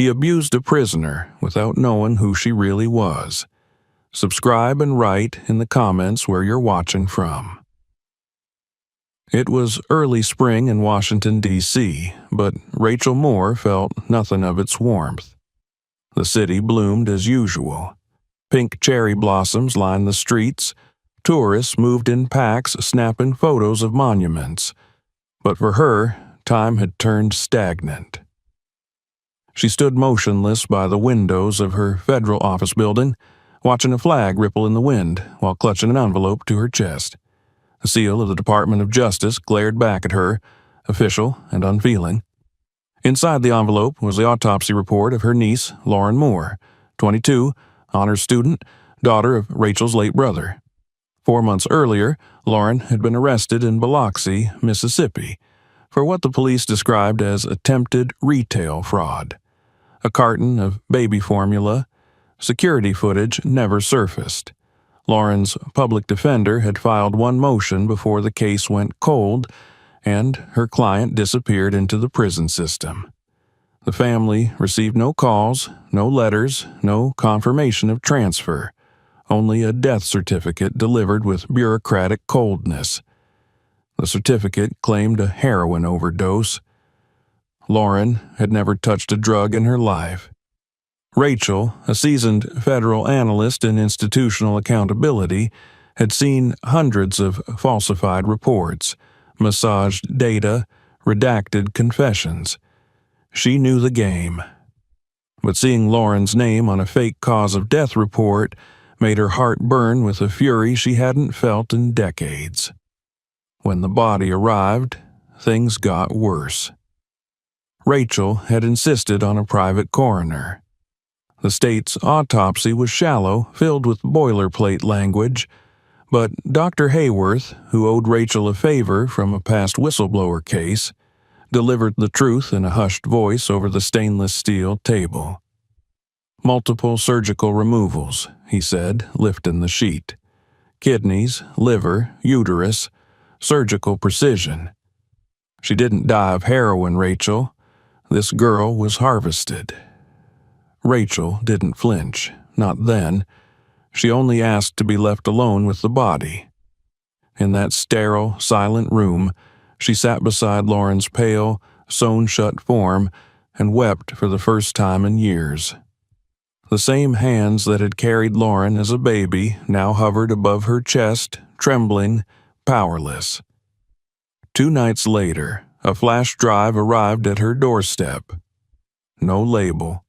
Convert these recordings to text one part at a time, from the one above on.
He abused a prisoner without knowing who she really was. Subscribe and write in the comments where you're watching from. It was early spring in Washington, D.C., but Rachel Moore felt nothing of its warmth. The city bloomed as usual. Pink cherry blossoms lined the streets. Tourists moved in packs, snapping photos of monuments. But for her, time had turned stagnant. She stood motionless by the windows of her federal office building, watching a flag ripple in the wind while clutching an envelope to her chest. The seal of the Department of Justice glared back at her, official and unfeeling. Inside the envelope was the autopsy report of her niece, Lauren Moore, 22, honors student, daughter of Rachel's late brother. 4 months earlier, Lauren had been arrested in Biloxi, Mississippi, for what the police described as attempted retail fraud. A carton of baby formula. Security footage never surfaced. Lauren's public defender had filed one motion before the case went cold, and her client disappeared into the prison system. The family received no calls, no letters, no confirmation of transfer, only a death certificate delivered with bureaucratic coldness. The certificate claimed a heroin overdose. Lauren had never touched a drug in her life. Rachel, a seasoned federal analyst in institutional accountability, had seen hundreds of falsified reports, massaged data, redacted confessions. She knew the game. But seeing Lauren's name on a fake cause of death report made her heart burn with a fury she hadn't felt in decades. When the body arrived, things got worse. Rachel had insisted on a private coroner. The state's autopsy was shallow, filled with boilerplate language, but Dr. Hayworth, who owed Rachel a favor from a past whistleblower case, delivered the truth in a hushed voice over the stainless steel table. Multiple surgical removals, he said, lifting the sheet. Kidneys, liver, uterus, surgical precision. She didn't die of heroin, Rachel. This girl was harvested. Rachel didn't flinch, not then. She only asked to be left alone with the body. In that sterile, silent room, she sat beside Lauren's pale, sewn-shut form and wept for the first time in years. The same hands that had carried Lauren as a baby now hovered above her chest, trembling, powerless. 2 nights later, a flash drive arrived at her doorstep. No label.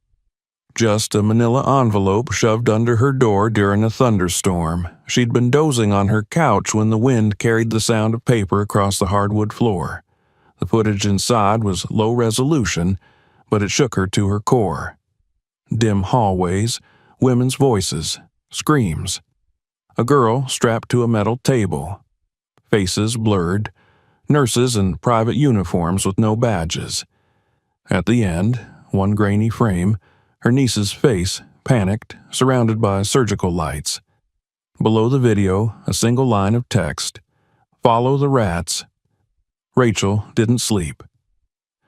Just a manila envelope shoved under her door during a thunderstorm. She'd been dozing on her couch when the wind carried the sound of paper across the hardwood floor. The footage inside was low resolution, but it shook her to her core. Dim hallways, women's voices, screams. A girl strapped to a metal table. Faces blurred. Nurses in private uniforms with no badges. At the end, one grainy frame, her niece's face, panicked, surrounded by surgical lights. Below the video, a single line of text. Follow the rats. Rachel didn't sleep.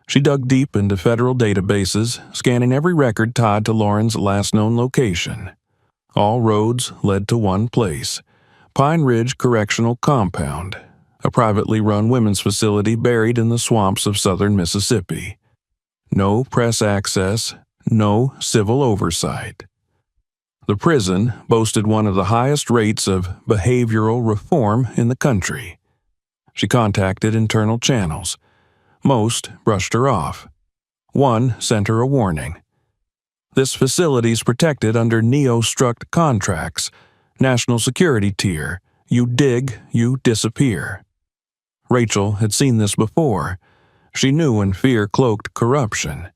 She dug deep into federal databases, scanning every record tied to Lauren's last known location. All roads led to one place, Pine Ridge Correctional Compound, a privately run women's facility buried in the swamps of southern Mississippi. No press access, no civil oversight. The prison boasted one of the highest rates of behavioral reform in the country. She contacted internal channels. Most brushed her off. One sent her a warning. This facility's protected under neo-struct contracts, national security tier. You dig, you disappear. Rachel had seen this before. She knew when fear cloaked corruption.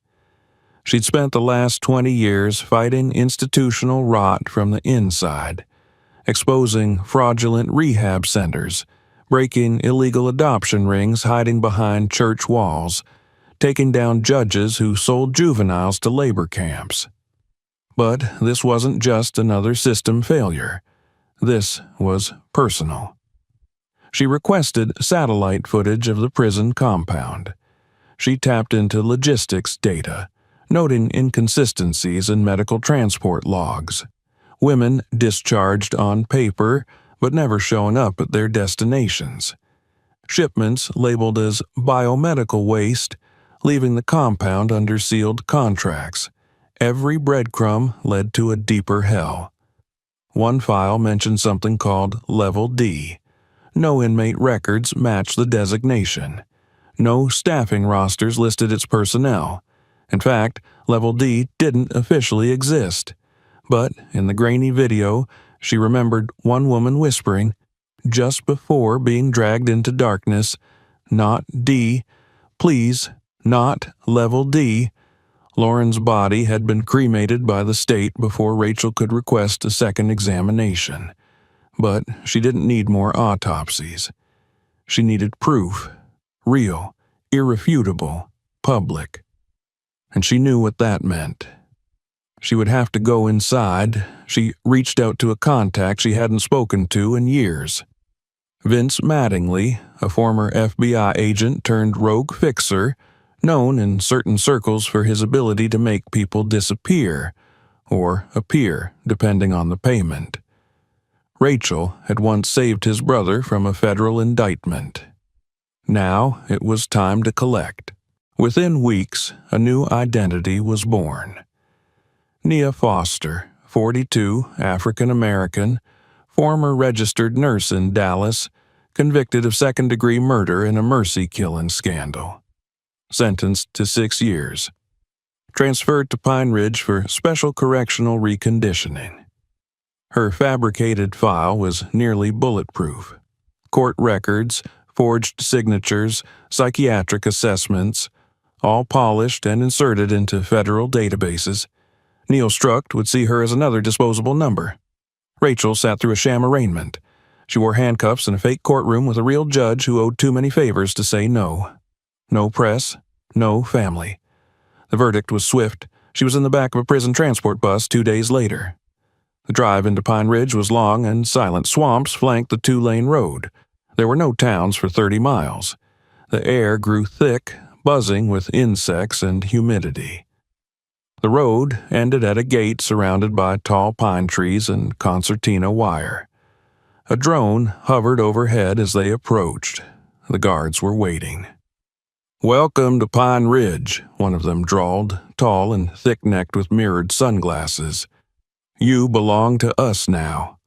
She'd spent the last 20 years fighting institutional rot from the inside, exposing fraudulent rehab centers, breaking illegal adoption rings hiding behind church walls, taking down judges who sold juveniles to labor camps. But this wasn't just another system failure. This was personal. She requested satellite footage of the prison compound. She tapped into logistics data, noting inconsistencies in medical transport logs. Women discharged on paper but never showing up at their destinations. Shipments labeled as biomedical waste, leaving the compound under sealed contracts. Every breadcrumb led to a deeper hell. One file mentioned something called Level D. No inmate records matched the designation. No staffing rosters listed its personnel. In fact, Level D didn't officially exist. But in the grainy video, she remembered one woman whispering, just before being dragged into darkness, "Not D, please, not Level D." Lauren's body had been cremated by the state before Rachel could request a second examination. But she didn't need more autopsies. She needed proof, real, irrefutable, public. And she knew what that meant. She would have to go inside. She reached out to a contact she hadn't spoken to in years. Vince Mattingly, a former FBI agent turned rogue fixer, known in certain circles for his ability to make people disappear, or appear, depending on the payment. Rachel had once saved his brother from a federal indictment. Now it was time to collect. Within weeks, a new identity was born. Nia Foster, 42, African-American, former registered nurse in Dallas, convicted of second-degree murder in a mercy killing scandal. Sentenced to 6 years. Transferred to Pine Ridge for special correctional reconditioning. Her fabricated file was nearly bulletproof. Court records, forged signatures, psychiatric assessments, all polished and inserted into federal databases. Neil Struct would see her as another disposable number. Rachel sat through a sham arraignment. She wore handcuffs in a fake courtroom with a real judge who owed too many favors to say no. No press, no family. The verdict was swift. She was in the back of a prison transport bus 2 days later. The drive into Pine Ridge was long, and silent swamps flanked the 2-lane road. There were no towns for 30 miles. The air grew thick, buzzing with insects and humidity. The road ended at a gate surrounded by tall pine trees and concertina wire. A drone hovered overhead as they approached. The guards were waiting. "Welcome to Pine Ridge," one of them drawled, tall and thick-necked with mirrored sunglasses. "You belong to us now."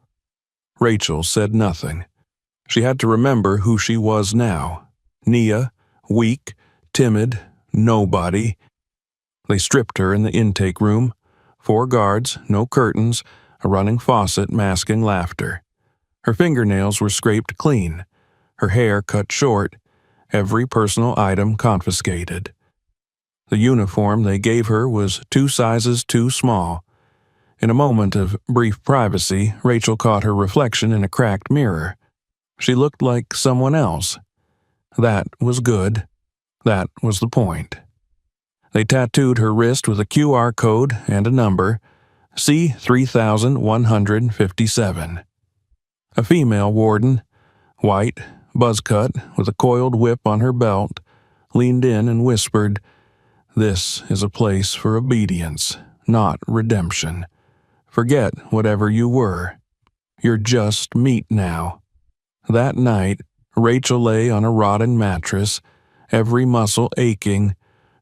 Rachel said nothing. She had to remember who she was now. Nia, weak, timid, nobody. They stripped her in the intake room. 4 guards, no curtains, a running faucet masking laughter. Her fingernails were scraped clean, her hair cut short, every personal item confiscated. The uniform they gave her was 2 sizes too small. In a moment of brief privacy, Rachel caught her reflection in a cracked mirror. She looked like someone else. That was good. That was the point. They tattooed her wrist with a QR code and a number, C3157. A female warden, white, buzzcut, with a coiled whip on her belt, leaned in and whispered, "This is a place for obedience, not redemption. Forget whatever you were. You're just meat now." That night, Rachel lay on a rotting mattress, every muscle aching,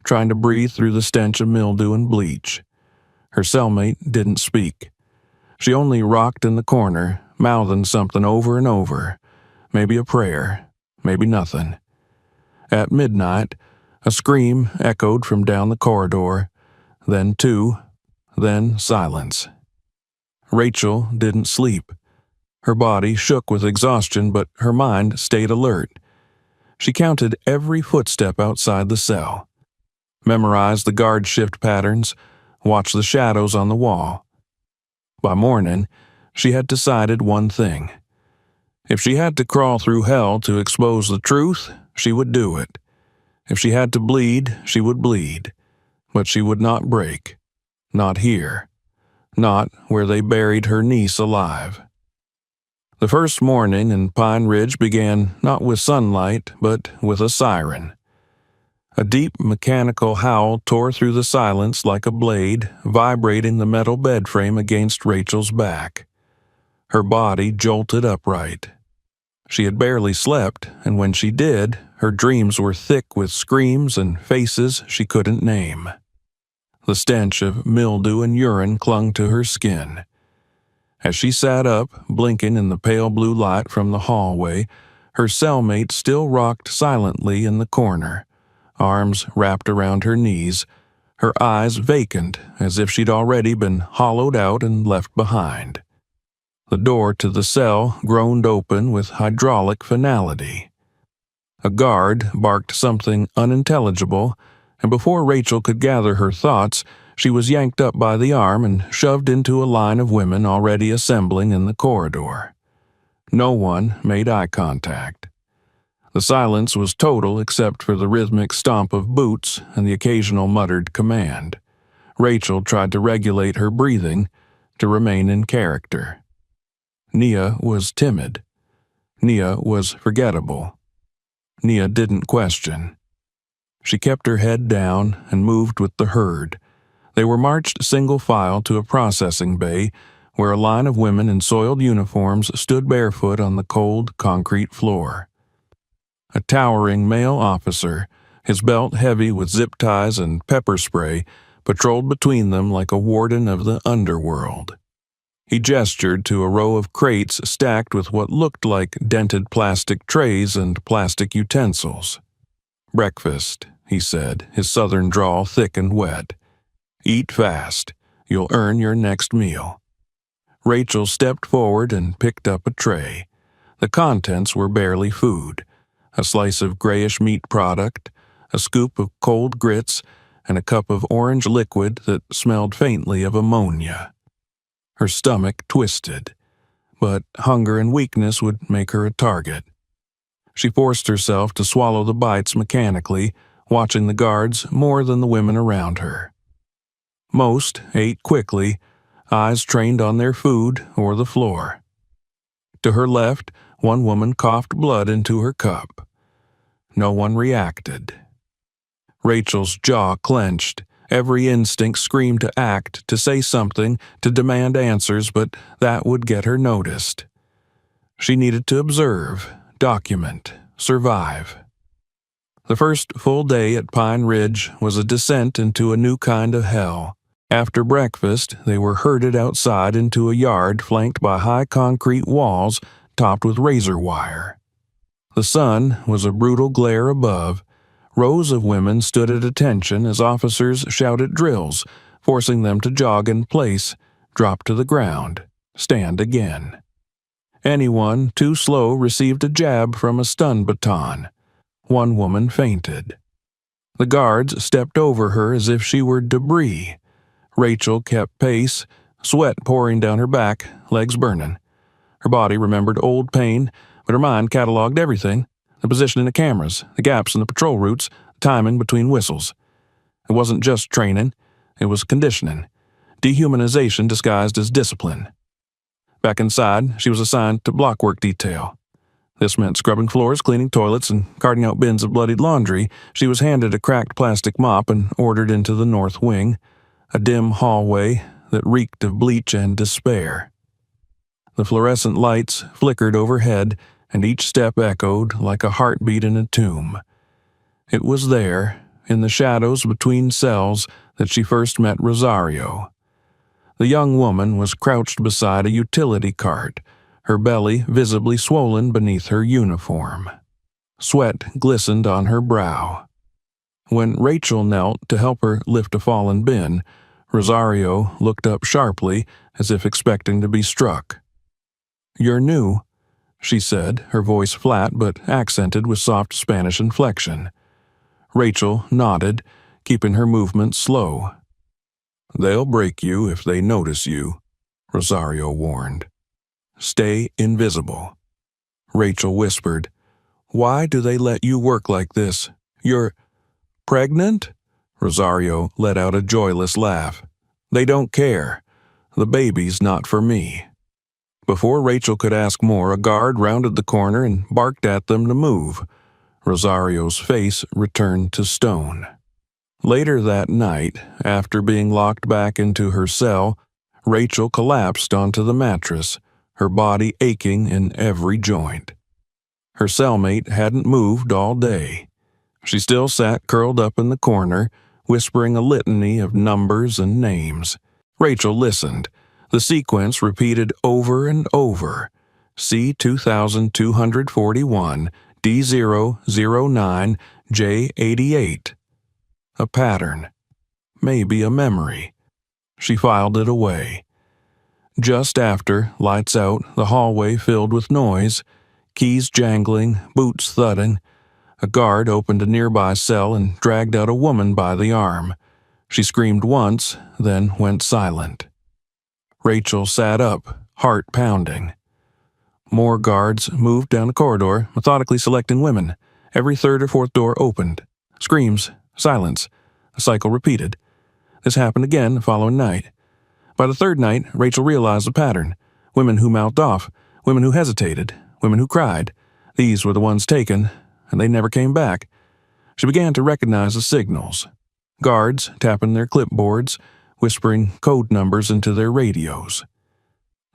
trying to breathe through the stench of mildew and bleach. Her cellmate didn't speak. She only rocked in the corner, mouthing something over and over. Maybe a prayer, maybe nothing. At midnight, a scream echoed from down the corridor, then 2, then silence. Rachel didn't sleep. Her body shook with exhaustion, but her mind stayed alert. She counted every footstep outside the cell, memorized the guard shift patterns, watched the shadows on the wall. By morning, she had decided one thing. If she had to crawl through hell to expose the truth, she would do it. If she had to bleed, she would bleed. But she would not break. Not here. Not where they buried her niece alive. The first morning in Pine Ridge began not with sunlight, but with a siren. A deep mechanical howl tore through the silence like a blade, vibrating the metal bed frame against Rachel's back. Her body jolted upright. She had barely slept, and when she did, her dreams were thick with screams and faces she couldn't name. The stench of mildew and urine clung to her skin. As she sat up, blinking in the pale blue light from the hallway, her cellmate still rocked silently in the corner, arms wrapped around her knees, her eyes vacant as if she'd already been hollowed out and left behind. The door to the cell groaned open with hydraulic finality. A guard barked something unintelligible, and before Rachel could gather her thoughts, she was yanked up by the arm and shoved into a line of women already assembling in the corridor. No one made eye contact. The silence was total except for the rhythmic stomp of boots and the occasional muttered command. Rachel tried to regulate her breathing, to remain in character. Nia was timid. Nia was forgettable. Nia didn't question. She kept her head down and moved with the herd. They were marched single file to a processing bay where a line of women in soiled uniforms stood barefoot on the cold concrete floor. A towering male officer, his belt heavy with zip ties and pepper spray, patrolled between them like a warden of the underworld. He gestured to a row of crates stacked with what looked like dented plastic trays and plastic utensils. "Breakfast," he said, his southern drawl thick and wet. "Eat fast. You'll earn your next meal." Rachel stepped forward and picked up a tray. The contents were barely food. A slice of grayish meat product, a scoop of cold grits, and a cup of orange liquid that smelled faintly of ammonia. Her stomach twisted, but hunger and weakness would make her a target. She forced herself to swallow the bites mechanically, watching the guards more than the women around her. Most ate quickly, eyes trained on their food or the floor. To her left, one woman coughed blood into her cup. No one reacted. Rachel's jaw clenched. Every instinct screamed to act, to say something, to demand answers, but that would get her noticed. She needed to observe, document, survive. The first full day at Pine Ridge was a descent into a new kind of hell. After breakfast, they were herded outside into a yard flanked by high concrete walls topped with razor wire. The sun was a brutal glare above. Rows of women stood at attention as officers shouted drills, forcing them to jog in place, drop to the ground, stand again. Anyone too slow received a jab from a stun baton. One woman fainted. The guards stepped over her as if she were debris. Rachel kept pace, sweat pouring down her back, legs burning. Her body remembered old pain, but her mind cataloged everything: the position in the cameras, the gaps in the patrol routes, the timing between whistles. It wasn't just training, it was conditioning, dehumanization disguised as discipline. Back inside, she was assigned to blockwork detail. This meant scrubbing floors, cleaning toilets, and carting out bins of bloodied laundry. She was handed a cracked plastic mop and ordered into the north wing, a dim hallway that reeked of bleach and despair. The fluorescent lights flickered overhead, and each step echoed like a heartbeat in a tomb. It was there, in the shadows between cells, that she first met Rosario. The young woman was crouched beside a utility cart, her belly visibly swollen beneath her uniform. Sweat glistened on her brow. When Rachel knelt to help her lift a fallen bin, Rosario looked up sharply, as if expecting to be struck. "You're new," she said, her voice flat but accented with soft Spanish inflection. Rachel nodded, keeping her movements slow. "They'll break you if they notice you," Rosario warned. "Stay invisible." Rachel whispered, "Why do they let you work like this? You're pregnant?" Rosario let out a joyless laugh. "They don't care. The baby's not for me." Before Rachel could ask more, a guard rounded the corner and barked at them to move. Rosario's face returned to stone. Later that night, after being locked back into her cell, Rachel collapsed onto the mattress, her body aching in every joint. Her cellmate hadn't moved all day. She still sat curled up in the corner, whispering a litany of numbers and names. Rachel listened. The sequence repeated over and over. C2241, D009, J88. A pattern. Maybe a memory. She filed it away. Just after, lights out, the hallway filled with noise, keys jangling, boots thudding. A guard opened a nearby cell and dragged out a woman by the arm. She screamed once, then went silent. Rachel sat up, heart pounding. More guards moved down the corridor, methodically selecting women. Every third or fourth door opened. Screams, silence. The cycle repeated. This happened again the following night. By the third night, Rachel realized the pattern. Women who mouthed off, women who hesitated, women who cried. These were the ones taken, and they never came back. She began to recognize the signals. Guards tapping their clipboards, whispering code numbers into their radios.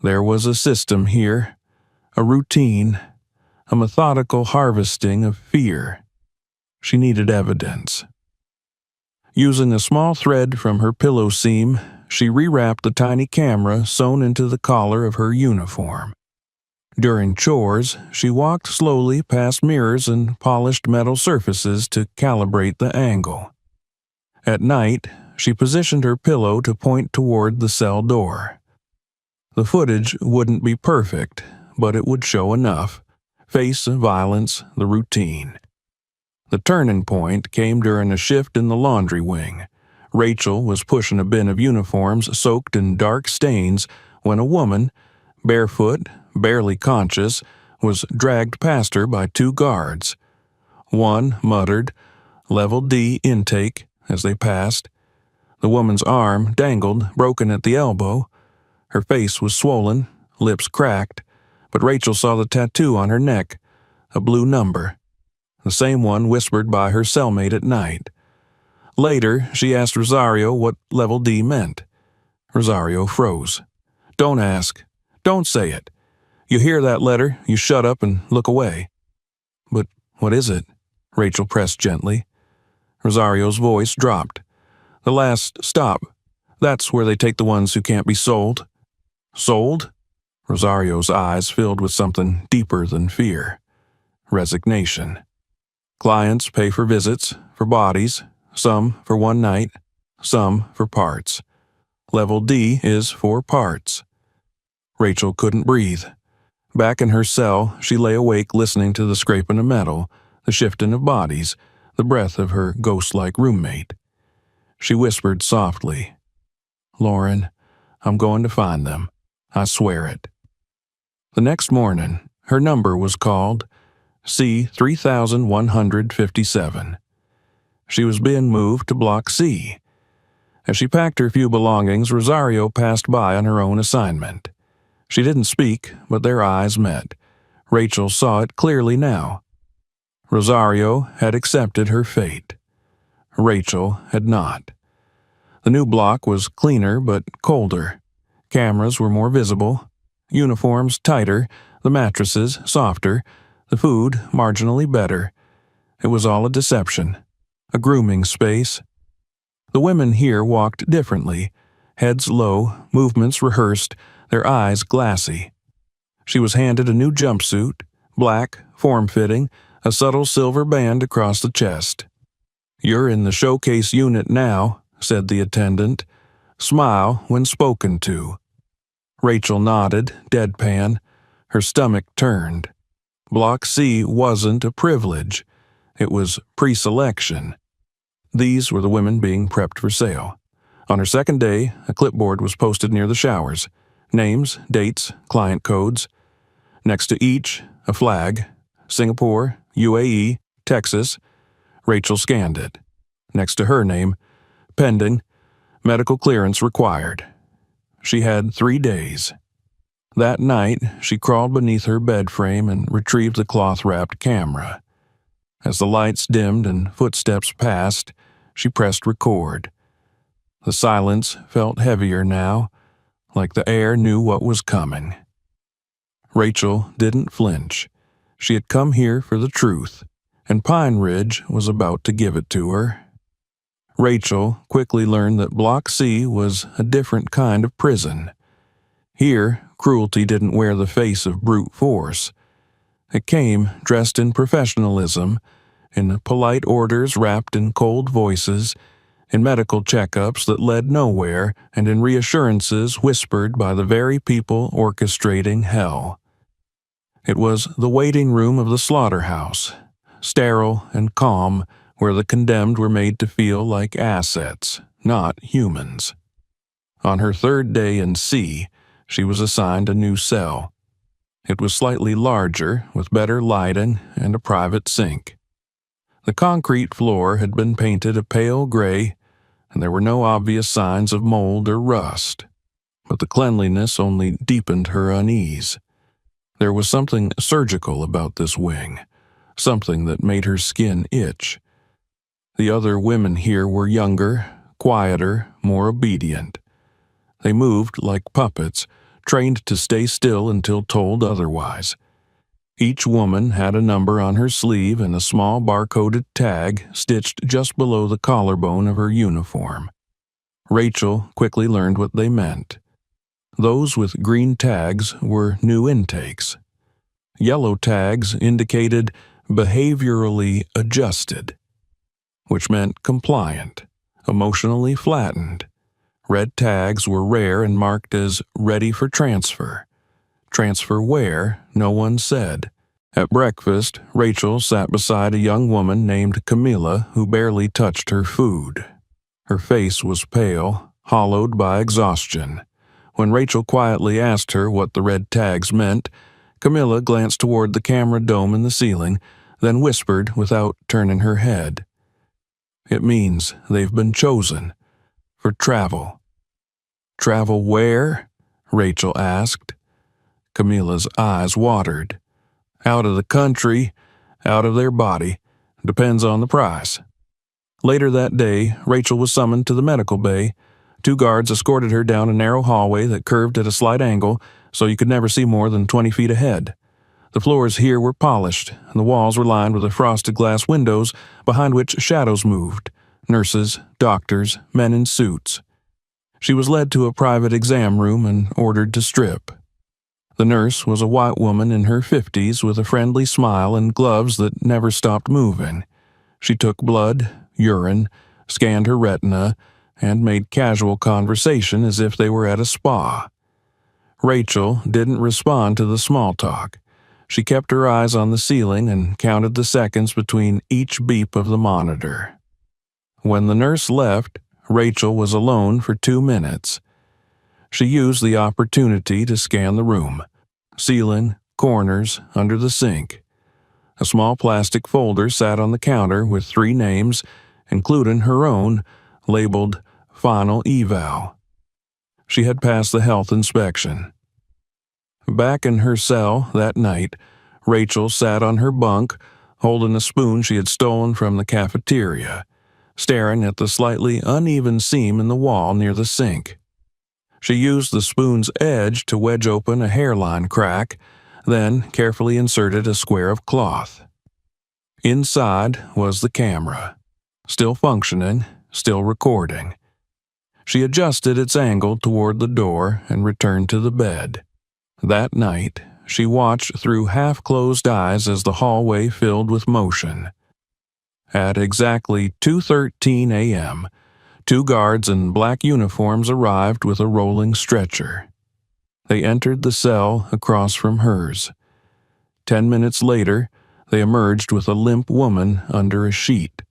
There was a system here, a routine, a methodical harvesting of fear. She needed evidence. Using a small thread from her pillow seam, she rewrapped the tiny camera sewn into the collar of her uniform. During chores, she walked slowly past mirrors and polished metal surfaces to calibrate the angle. At night, she positioned her pillow to point toward the cell door. The footage wouldn't be perfect, but it would show enough. Face of violence, the routine. The turning point came during a shift in the laundry wing. Rachel was pushing a bin of uniforms soaked in dark stains when a woman, barefoot, barely conscious, was dragged past her by two guards. One muttered, "Level D intake," as they passed. The woman's arm dangled, broken at the elbow. Her face was swollen, lips cracked, but Rachel saw the tattoo on her neck, a blue number, the same one whispered by her cellmate at night. Later, she asked Rosario what Level D meant. Rosario froze. "Don't ask. Don't say it. You hear that letter, you shut up and look away." "But what is it?" Rachel pressed gently. Rosario's voice dropped. "The last stop. That's where they take the ones who can't be sold." "Sold?" Rosario's eyes filled with something deeper than fear. Resignation. Clients pay for visits, for bodies, some for one night, some for parts. Level D is for parts. Rachel couldn't breathe. Back in her cell, she lay awake listening to the scraping of metal, the shifting of bodies, the breath of her ghost-like roommate. She whispered softly, "Lauren, I'm going to find them. I swear it." The next morning, her number was called C3157. She was being moved to Block C. As she packed her few belongings, Rosario passed by on her own assignment. She didn't speak, but their eyes met. Rachel saw it clearly now. Rosario had accepted her fate. Rachel had not. The new block was cleaner but colder. Cameras were more visible, uniforms tighter, the mattresses softer, the food marginally better. It was all a deception, a grooming space. The women here walked differently, heads low, movements rehearsed, their eyes glassy. She was handed a new jumpsuit, black, form-fitting, a subtle silver band across the chest. "You're in the showcase unit now," said the attendant. "Smile when spoken to." Rachel nodded, deadpan. Her stomach turned. Block C wasn't a privilege. It was pre-selection. These were the women being prepped for sale. On her second day, a clipboard was posted near the showers. Names, dates, client codes. Next to each, a flag. Singapore, UAE, Texas. Rachel scanned it. Next to her name, pending, medical clearance required. She had 3 days. That night, she crawled beneath her bed frame and retrieved the cloth-wrapped camera. As the lights dimmed and footsteps passed, she pressed record. The silence felt heavier now, like the air knew what was coming. Rachel didn't flinch. She had come here for the truth, and Pine Ridge was about to give it to her. Rachel quickly learned that Block C was a different kind of prison. Here, cruelty didn't wear the face of brute force. It came dressed in professionalism, in polite orders wrapped in cold voices, in medical checkups that led nowhere, and in reassurances whispered by the very people orchestrating hell. It was the waiting room of the slaughterhouse, sterile and calm, where the condemned were made to feel like assets, not humans. On her third day in C, she was assigned a new cell. It was slightly larger, with better lighting and a private sink. The concrete floor had been painted a pale gray, and there were no obvious signs of mold or rust. But the cleanliness only deepened her unease. There was something surgical about this wing, something that made her skin itch. The other women here were younger, quieter, more obedient. They moved like puppets, trained to stay still until told otherwise. Each woman had a number on her sleeve and a small barcoded tag stitched just below the collarbone of her uniform. Rachel quickly learned what they meant. Those with green tags were new intakes. Yellow tags indicated behaviorally adjusted, which meant compliant, emotionally flattened. Red tags were rare and marked as ready for transfer. Transfer where, no one said. At breakfast, Rachel sat beside a young woman named Camilla who barely touched her food. Her face was pale, hollowed by exhaustion. When Rachel quietly asked her what the red tags meant, Camilla glanced toward the camera dome in the ceiling, then whispered without turning her head. "It means they've been chosen. For travel." "Travel where?" Rachel asked. Camilla's eyes watered. "Out of the country, out of their body. Depends on the price." Later that day, Rachel was summoned to the medical bay. 2 guards escorted her down a narrow hallway that curved at a slight angle, so you could never see more than 20 feet ahead. The floors here were polished, and the walls were lined with frosted glass windows behind which shadows moved. Nurses, doctors, men in suits. She was led to a private exam room and ordered to strip. The nurse was a white woman in her 50s with a friendly smile and gloves that never stopped moving. She took blood, urine, scanned her retina, and made casual conversation as if they were at a spa. Rachel didn't respond to the small talk. She kept her eyes on the ceiling and counted the seconds between each beep of the monitor. When the nurse left, Rachel was alone for 2 minutes. She used the opportunity to scan the room. Ceiling, corners, under the sink. A small plastic folder sat on the counter with 3 names, including her own, labeled Final Eval. She had passed the health inspection. Back in her cell that night, Rachel sat on her bunk, holding a spoon she had stolen from the cafeteria, staring at the slightly uneven seam in the wall near the sink. She used the spoon's edge to wedge open a hairline crack, then carefully inserted a square of cloth. Inside was the camera, still functioning, still recording. She adjusted its angle toward the door and returned to the bed. That night, she watched through half-closed eyes as the hallway filled with motion. At exactly 2:13 a.m., 2 guards in black uniforms arrived with a rolling stretcher. They entered the cell across from hers. 10 minutes later, they emerged with a limp woman under a sheet.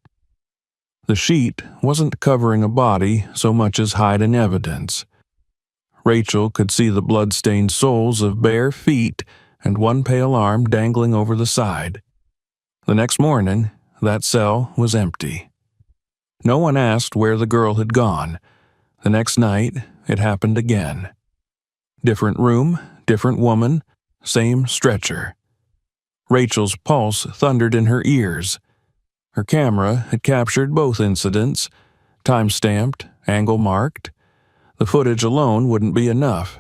The sheet wasn't covering a body so much as hiding evidence. Rachel could see the blood-stained soles of bare feet and one pale arm dangling over the side. The next morning, that cell was empty. No one asked where the girl had gone. The next night, it happened again. Different room, different woman, same stretcher. Rachel's pulse thundered in her ears. Her camera had captured both incidents, time-stamped, angle-marked. The footage alone wouldn't be enough.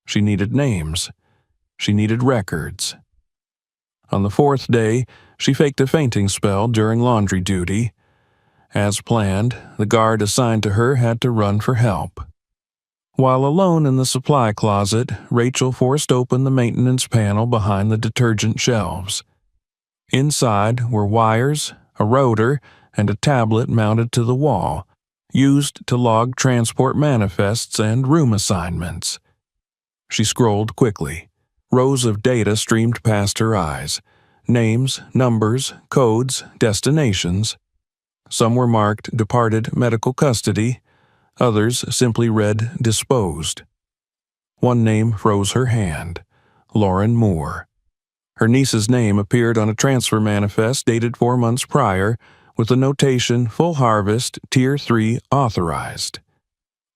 She needed names. She needed records. On the fourth day, she faked a fainting spell during laundry duty. As planned, the guard assigned to her had to run for help. While alone in the supply closet, Rachel forced open the maintenance panel behind the detergent shelves. Inside were wires, a rotor, and a tablet mounted to the wall, used to log transport manifests and room assignments. She scrolled quickly. Rows of data streamed past her eyes. Names, numbers, codes, destinations. Some were marked departed medical custody. Others simply read disposed. One name froze her hand. Lauren Moore. Her niece's name appeared on a transfer manifest dated 4 months prior, with the notation Full Harvest, Tier 3 authorized.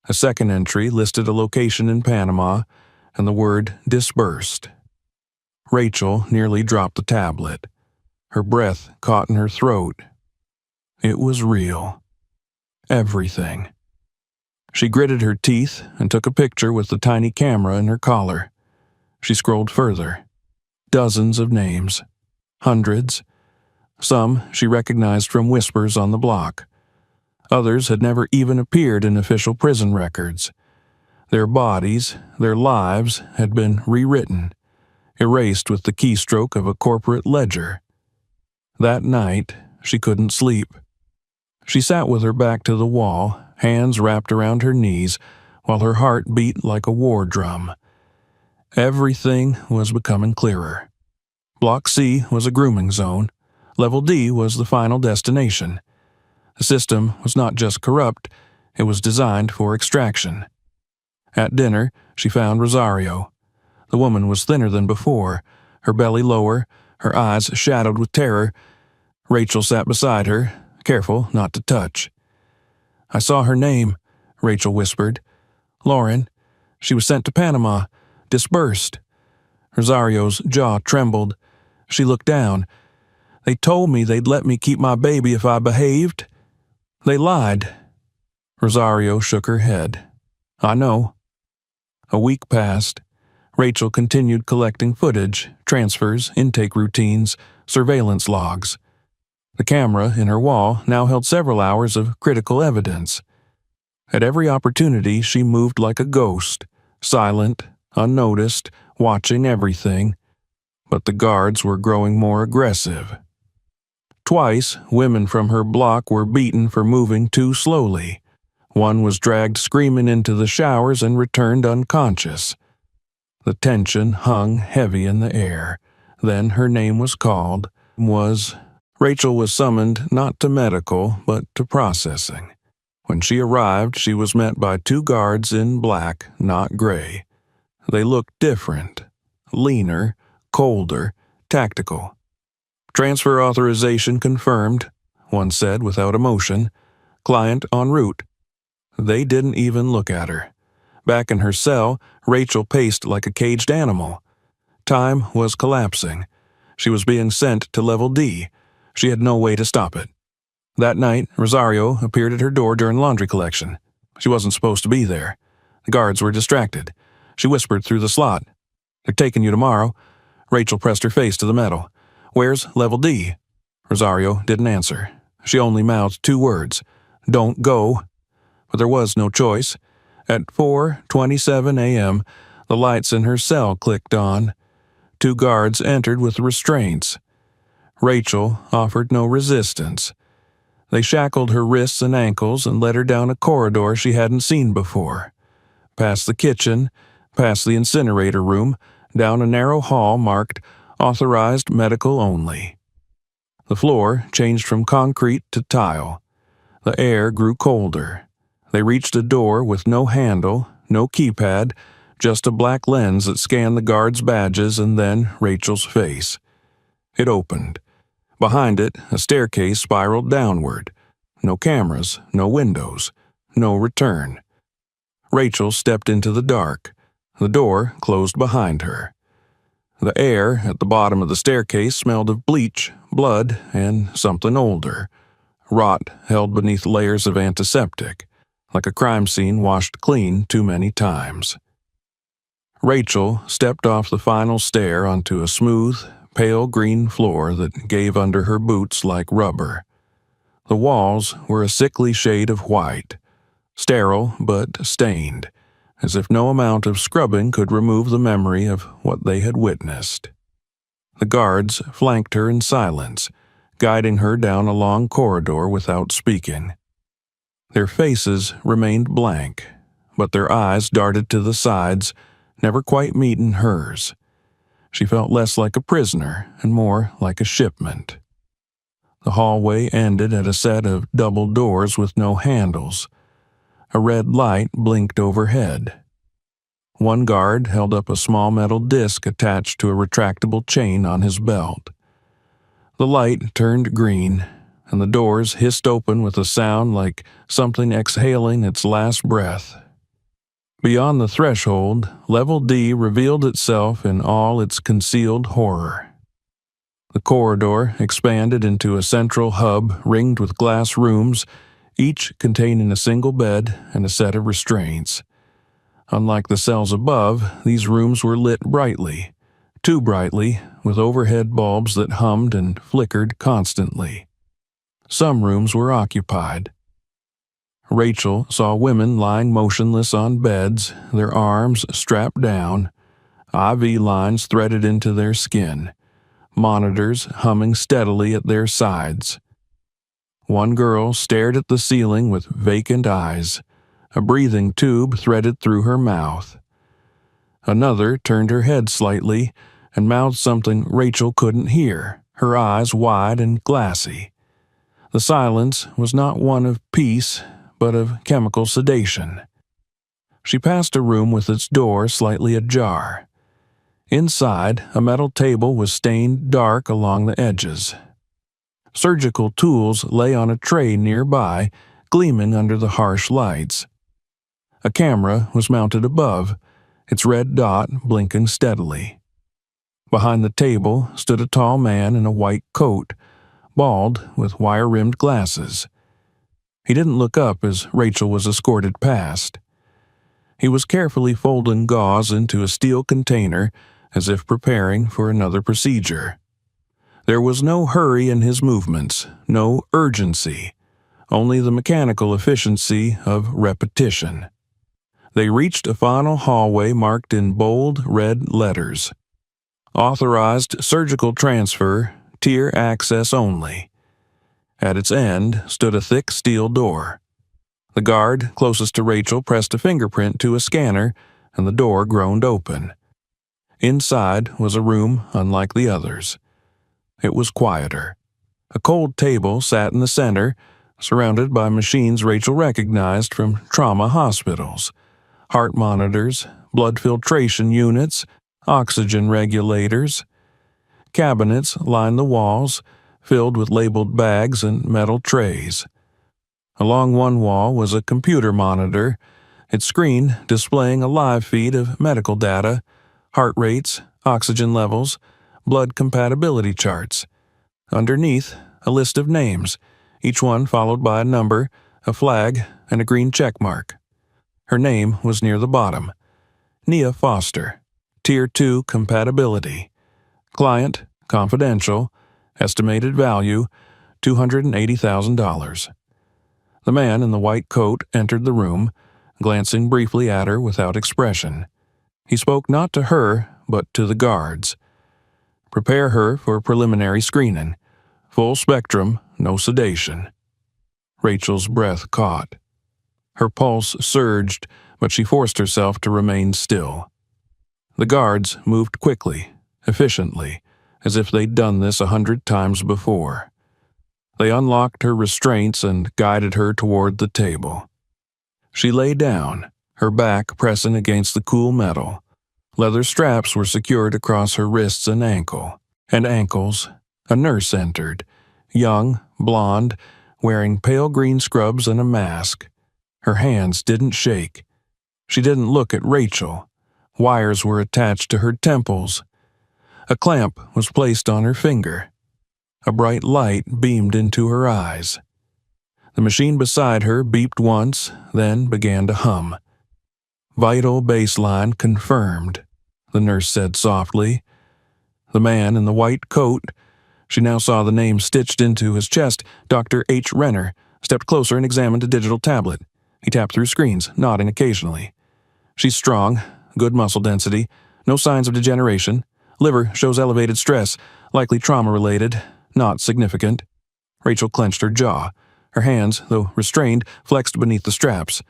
A second entry listed a location in Panama and the word disbursed. Rachel nearly dropped the tablet. Her breath caught in her throat. It was real. Everything. She gritted her teeth and took a picture with the tiny camera in her collar. She scrolled further. Dozens of names. Hundreds. Some she recognized from whispers on the block. Others had never even appeared in official prison records. Their bodies, their lives, had been rewritten, erased with the keystroke of a corporate ledger. That night, she couldn't sleep. She sat with her back to the wall, hands wrapped around her knees, while her heart beat like a war drum. Everything was becoming clearer. Block C was a grooming zone. Level D was the final destination. The system was not just corrupt, it was designed for extraction. At dinner, she found Rosario. The woman was thinner than before, her belly lower, her eyes shadowed with terror. Rachel sat beside her, careful not to touch. "I saw her name," Rachel whispered. "Lauren. She was sent to Panama, disbursed." Rosario's jaw trembled. She looked down. "They told me they'd let me keep my baby if I behaved. They lied." Rosario shook her head. "I know." A week passed. Rachel continued collecting footage, transfers, intake routines, surveillance logs. The camera in her wall now held several hours of critical evidence. At every opportunity, she moved like a ghost, silent, unnoticed, watching everything. But the guards were growing more aggressive. Twice, women from her block were beaten for moving too slowly. One was dragged screaming into the showers and returned unconscious. The tension hung heavy in the air. Then her name was called. Rachel was summoned not to medical, but to processing. When she arrived, she was met by 2 guards in black, not gray. They looked different, leaner, colder, tactical. "Transfer authorization confirmed," one said without emotion. "Client en route." They didn't even look at her. Back in her cell, Rachel paced like a caged animal. Time was collapsing. She was being sent to Level D. She had no way to stop it. That night, Rosario appeared at her door during laundry collection. She wasn't supposed to be there. The guards were distracted. She whispered through the slot. "They're taking you tomorrow." Rachel pressed her face to the metal. "Where's Level D?" Rosario didn't answer. She only mouthed 2 words. "Don't go." But there was no choice. At 4:27 a.m., the lights in her cell clicked on. 2 guards entered with restraints. Rachel offered no resistance. They shackled her wrists and ankles and led her down a corridor she hadn't seen before. Past the kitchen, past the incinerator room, down a narrow hall marked Authorized Medical Only. The floor changed from concrete to tile. The air grew colder. They reached a door with no handle, no keypad, just a black lens that scanned the guards' badges and then Rachel's face. It opened. Behind it, a staircase spiraled downward. No cameras, no windows, no return. Rachel stepped into the dark. The door closed behind her. The air at the bottom of the staircase smelled of bleach, blood, and something older. Rot held beneath layers of antiseptic, like a crime scene washed clean too many times. Rachel stepped off the final stair onto a smooth, pale green floor that gave under her boots like rubber. The walls were a sickly shade of white, sterile but stained, as if no amount of scrubbing could remove the memory of what they had witnessed. The guards flanked her in silence, guiding her down a long corridor without speaking. Their faces remained blank, but their eyes darted to the sides, never quite meeting hers. She felt less like a prisoner and more like a shipment. The hallway ended at a set of double doors with no handles. A red light blinked overhead. One guard held up a small metal disc attached to a retractable chain on his belt. The light turned green, and the doors hissed open with a sound like something exhaling its last breath. Beyond the threshold, Level D revealed itself in all its concealed horror. The corridor expanded into a central hub ringed with glass rooms, each containing a single bed and a set of restraints. Unlike the cells above, these rooms were lit brightly, too brightly, with overhead bulbs that hummed and flickered constantly. Some rooms were occupied. Rachel saw women lying motionless on beds, their arms strapped down, IV lines threaded into their skin, monitors humming steadily at their sides. One girl stared at the ceiling with vacant eyes, a breathing tube threaded through her mouth. Another turned her head slightly and mouthed something Rachel couldn't hear, her eyes wide and glassy. The silence was not one of peace, but of chemical sedation. She passed a room with its door slightly ajar. Inside, a metal table was stained dark along the edges. Surgical tools lay on a tray nearby, gleaming under the harsh lights. A camera was mounted above, its red dot blinking steadily. Behind the table stood a tall man in a white coat, bald with wire-rimmed glasses. He didn't look up as Rachel was escorted past. He was carefully folding gauze into a steel container as if preparing for another procedure. There was no hurry in his movements, no urgency, only the mechanical efficiency of repetition. They reached a final hallway marked in bold red letters. Authorized surgical transfer, tier access only. At its end stood a thick steel door. The guard closest to Rachel pressed a fingerprint to a scanner, and the door groaned open. Inside was a room unlike the others. It was quieter. A cold table sat in the center, surrounded by machines Rachel recognized from trauma hospitals. Heart monitors, blood filtration units, oxygen regulators. Cabinets lined the walls, filled with labeled bags and metal trays. Along one wall was a computer monitor, its screen displaying a live feed of medical data, heart rates, oxygen levels, blood compatibility charts. Underneath, a list of names, each one followed by a number, a flag, and a green check mark. Her name was near the bottom. Nia Foster, Tier 2 compatibility. Client, confidential, estimated value, $280,000. The man in the white coat entered the room, glancing briefly at her without expression. He spoke not to her, but to the guards. Prepare her for preliminary screening. Full spectrum, no sedation. Rachel's breath caught. Her pulse surged, but she forced herself to remain still. The guards moved quickly, efficiently, as if they'd done this 100 times before. They unlocked her restraints and guided her toward the table. She lay down, her back pressing against the cool metal. Leather straps were secured across her wrists and ankles. A nurse entered, young, blonde, wearing pale green scrubs and a mask. Her hands didn't shake. She didn't look at Rachel. Wires were attached to her temples. A clamp was placed on her finger. A bright light beamed into her eyes. The machine beside her beeped once, then began to hum. "Vital baseline confirmed," the nurse said softly. The man in the white coat, she now saw the name stitched into his chest, Dr. H. Renner, stepped closer and examined a digital tablet. He tapped through screens, nodding occasionally. "She's strong, good muscle density, no signs of degeneration. Liver shows elevated stress, likely trauma-related, not significant." Rachel clenched her jaw. Her hands, though restrained, flexed beneath the straps.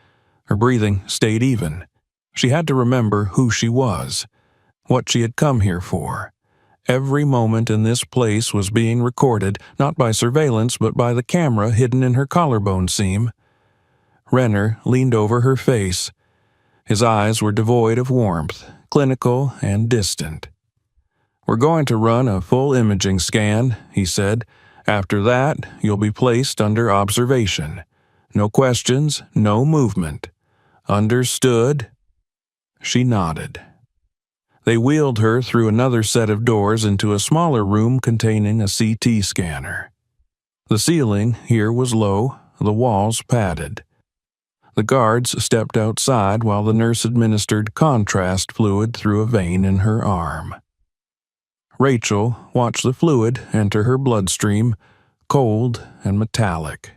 Her breathing stayed even. She had to remember who she was, what she had come here for. Every moment in this place was being recorded, not by surveillance, but by the camera hidden in her collarbone seam. Renner leaned over her face. His eyes were devoid of warmth, clinical and distant. "We're going to run a full imaging scan," he said. "After that, you'll be placed under observation. No questions, no movement. Understood?" She nodded. They wheeled her through another set of doors into a smaller room containing a CT scanner. The ceiling here was low, the walls padded. The guards stepped outside while the nurse administered contrast fluid through a vein in her arm. Rachel watched the fluid enter her bloodstream, cold and metallic.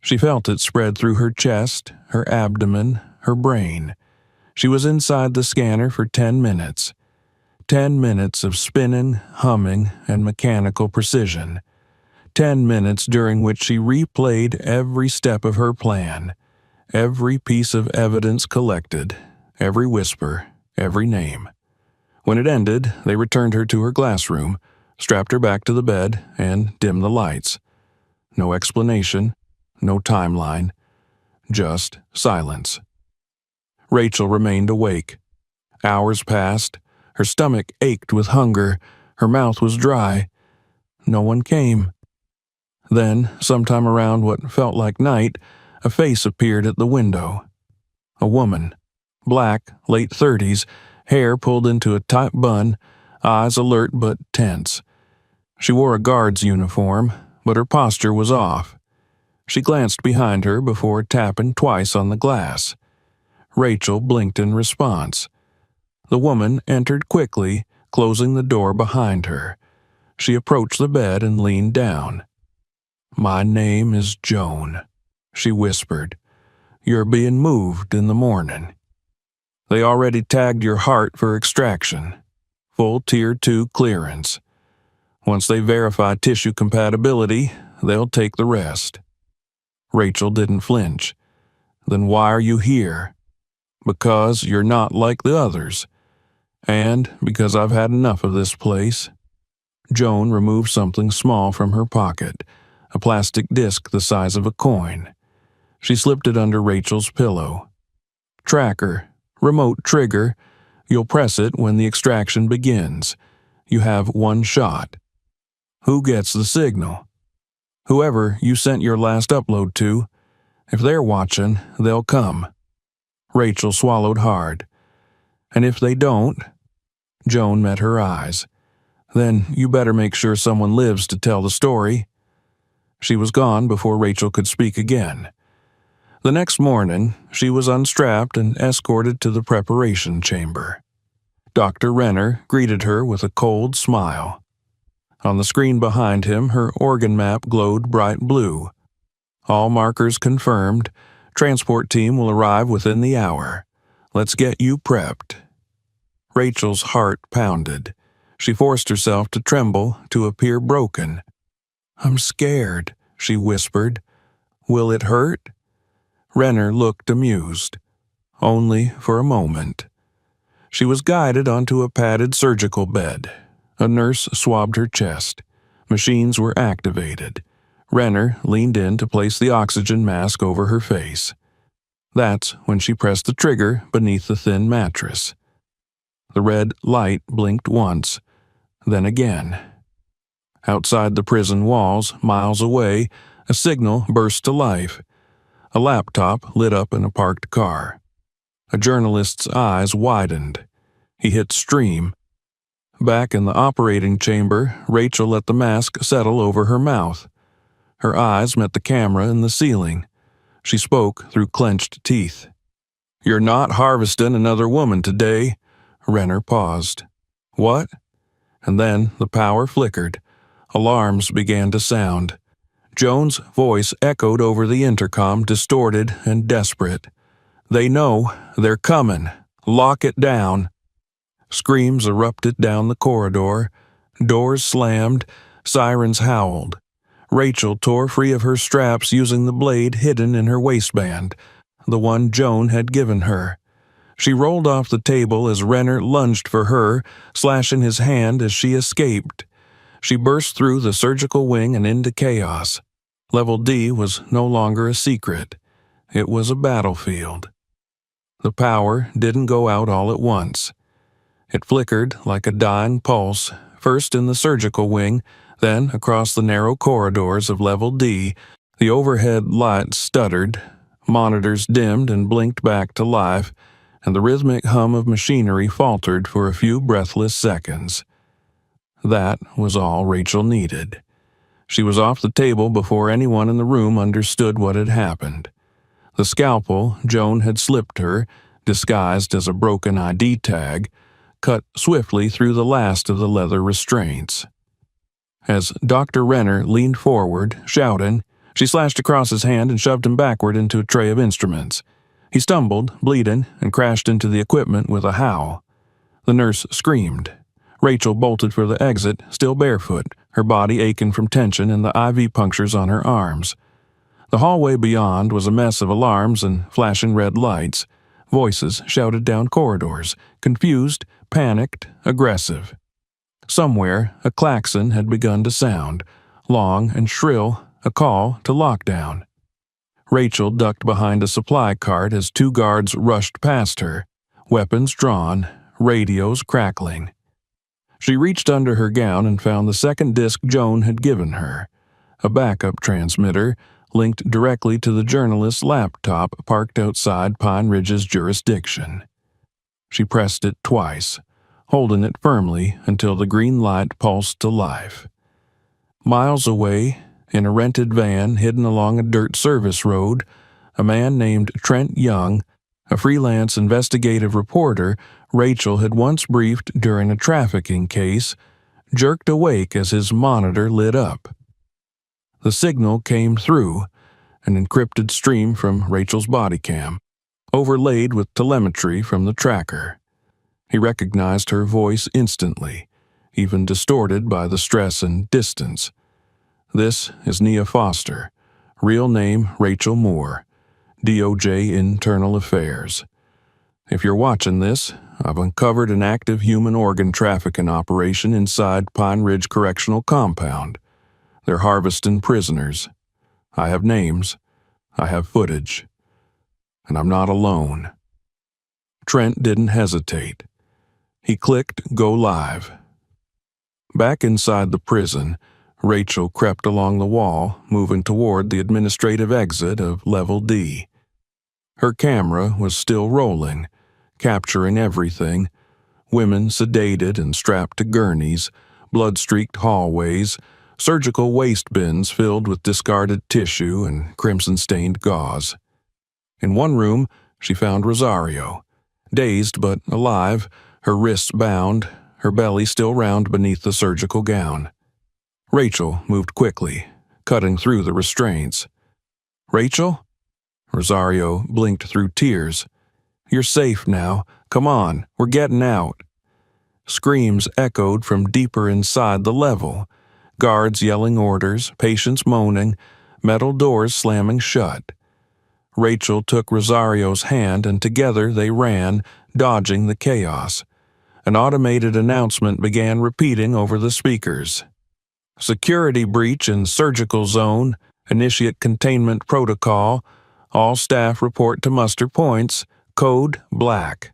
She felt it spread through her chest, her abdomen, her brain. She was inside the scanner for 10 minutes. 10 minutes of spinning, humming, and mechanical precision. 10 minutes during which she replayed every step of her plan, every piece of evidence collected, every whisper, every name. When it ended, they returned her to her glass room, strapped her back to the bed, and dimmed the lights. No explanation, no timeline, just silence. Rachel remained awake. Hours passed. Her stomach ached with hunger. Her mouth was dry. No one came. Then, sometime around what felt like night, a face appeared at the window. A woman. Black, late 30s, hair pulled into a tight bun, eyes alert but tense. She wore a guard's uniform, but her posture was off. She glanced behind her before tapping twice on the glass. Rachel blinked in response. The woman entered quickly, closing the door behind her. She approached the bed and leaned down. "My name is Joan," she whispered. "You're being moved in the morning. They already tagged your heart for extraction. Full Tier 2 clearance. Once they verify tissue compatibility, they'll take the rest." Rachel didn't flinch. "Then why are you here?" "Because you're not like the others. And because I've had enough of this place." Joan removed something small from her pocket, a plastic disc the size of a coin. She slipped it under Rachel's pillow. "Tracker, remote trigger. You'll press it when the extraction begins. You have one shot." "Who gets the signal?" "Whoever you sent your last upload to. If they're watching, they'll come." Rachel swallowed hard. "And if they don't?" Joan met her eyes. "Then you better make sure someone lives to tell the story." She was gone before Rachel could speak again. The next morning, she was unstrapped and escorted to the preparation chamber. Dr. Renner greeted her with a cold smile. On the screen behind him, her organ map glowed bright blue. "All markers confirmed. Transport team will arrive within the hour. Let's get you prepped." Rachel's heart pounded. She forced herself to tremble, to appear broken. "I'm scared," she whispered. "Will it hurt?" Renner looked amused. Only for a moment. She was guided onto a padded surgical bed. A nurse swabbed her chest. Machines were activated. Renner leaned in to place the oxygen mask over her face. That's when she pressed the trigger beneath the thin mattress. The red light blinked once, then again. Outside the prison walls, miles away, a signal burst to life. A laptop lit up in a parked car. A journalist's eyes widened. He hit stream. Back in the operating chamber, Rachel let the mask settle over her mouth. Her eyes met the camera in the ceiling. She spoke through clenched teeth. "You're not harvesting another woman today." Renner paused. "What?" And then the power flickered. Alarms began to sound. Joan's voice echoed over the intercom, distorted and desperate. "They know. They're coming. Lock it down." Screams erupted down the corridor. Doors slammed. Sirens howled. Rachel tore free of her straps using the blade hidden in her waistband, the one Joan had given her. She rolled off the table as Renner lunged for her, slashing his hand as she escaped. She burst through the surgical wing and into chaos. Level D was no longer a secret. It was a battlefield. The power didn't go out all at once. It flickered like a dying pulse, first in the surgical wing, then across the narrow corridors of Level D. The overhead lights stuttered, monitors dimmed and blinked back to life, and the rhythmic hum of machinery faltered for a few breathless seconds. That was all Rachel needed. She was off the table before anyone in the room understood what had happened. The scalpel Joan had slipped her, disguised as a broken ID tag, cut swiftly through the last of the leather restraints. As Dr. Renner leaned forward, shouting, she slashed across his hand and shoved him backward into a tray of instruments. He stumbled, bleeding, and crashed into the equipment with a howl. The nurse screamed. Rachel bolted for the exit, still barefoot, her body aching from tension and the IV punctures on her arms. The hallway beyond was a mess of alarms and flashing red lights. Voices shouted down corridors, confused, panicked, aggressive. Somewhere, a klaxon had begun to sound, long and shrill, a call to lockdown. Rachel ducked behind a supply cart as two guards rushed past her, weapons drawn, radios crackling. She reached under her gown and found the second disc Joan had given her, a backup transmitter linked directly to the journalist's laptop parked outside Pine Ridge's jurisdiction. She pressed it twice, holding it firmly until the green light pulsed to life. Miles away, in a rented van hidden along a dirt service road, a man named Trent Young, a freelance investigative reporter Rachel had once briefed during a trafficking case, jerked awake as his monitor lit up. The signal came through, an encrypted stream from Rachel's body cam, overlaid with telemetry from the tracker. He recognized her voice instantly, even distorted by the stress and distance. "This is Nia Foster, real name Rachel Moore, DOJ Internal Affairs. If you're watching this, I've uncovered an active human organ trafficking operation inside Pine Ridge Correctional Compound. They're harvesting prisoners. I have names. I have footage. And I'm not alone." Trent didn't hesitate. He clicked Go Live. Back inside the prison, Rachel crept along the wall, moving toward the administrative exit of Level D. Her camera was still rolling, capturing everything: women sedated and strapped to gurneys, blood-streaked hallways, surgical waste bins filled with discarded tissue and crimson-stained gauze. In one room, she found Rosario, dazed but alive, her wrists bound, her belly still round beneath the surgical gown. Rachel moved quickly, cutting through the restraints. "Rachel?" Rosario blinked through tears. "You're safe now. Come on, we're getting out." Screams echoed from deeper inside the level, guards yelling orders, patients moaning, metal doors slamming shut. Rachel took Rosario's hand and together they ran, dodging the chaos. An automated announcement began repeating over the speakers. "Security breach in surgical zone. Initiate containment protocol. All staff report to muster points. Code black."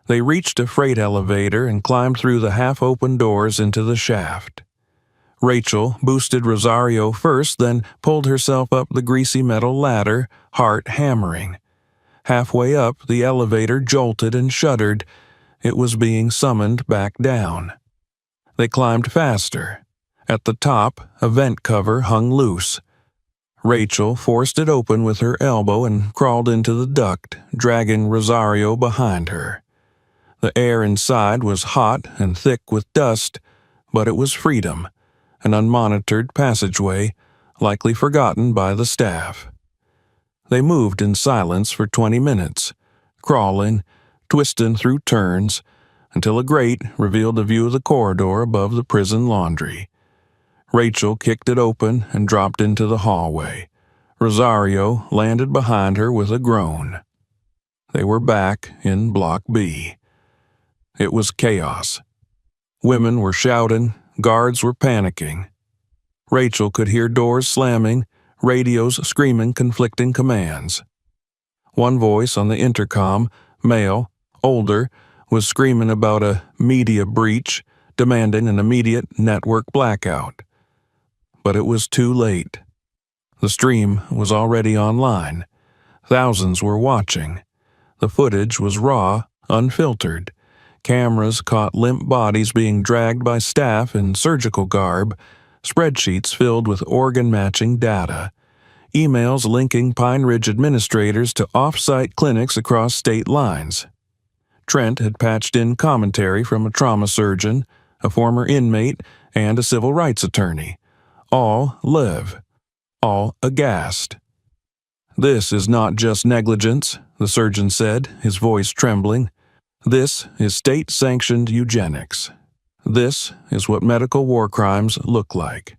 They reached a freight elevator and climbed through the half-open doors into the shaft. Rachel boosted Rosario first, then pulled herself up the greasy metal ladder, heart hammering. Halfway up, the elevator jolted and shuddered. It was being summoned back down. They climbed faster. At the top, a vent cover hung loose. Rachel forced it open with her elbow and crawled into the duct, dragging Rosario behind her. The air inside was hot and thick with dust, but it was freedom, an unmonitored passageway, likely forgotten by the staff. They moved in silence for 20 minutes, crawling, twisting through turns, until a grate revealed a view of the corridor above the prison laundry. Rachel kicked it open and dropped into the hallway. Rosario landed behind her with a groan. They were back in Block B. It was chaos. Women were shouting, guards were panicking. Rachel could hear doors slamming, radios screaming conflicting commands. One voice on the intercom, male, older, was screaming about a media breach, demanding an immediate network blackout. But it was too late. The stream was already online. Thousands were watching. The footage was raw, unfiltered. Cameras caught limp bodies being dragged by staff in surgical garb, spreadsheets filled with organ-matching data, emails linking Pine Ridge administrators to off-site clinics across state lines. Trent had patched in commentary from a trauma surgeon, a former inmate, and a civil rights attorney. All live. All aghast. "This is not just negligence," the surgeon said, his voice trembling. "This is state-sanctioned eugenics. This is what medical war crimes look like."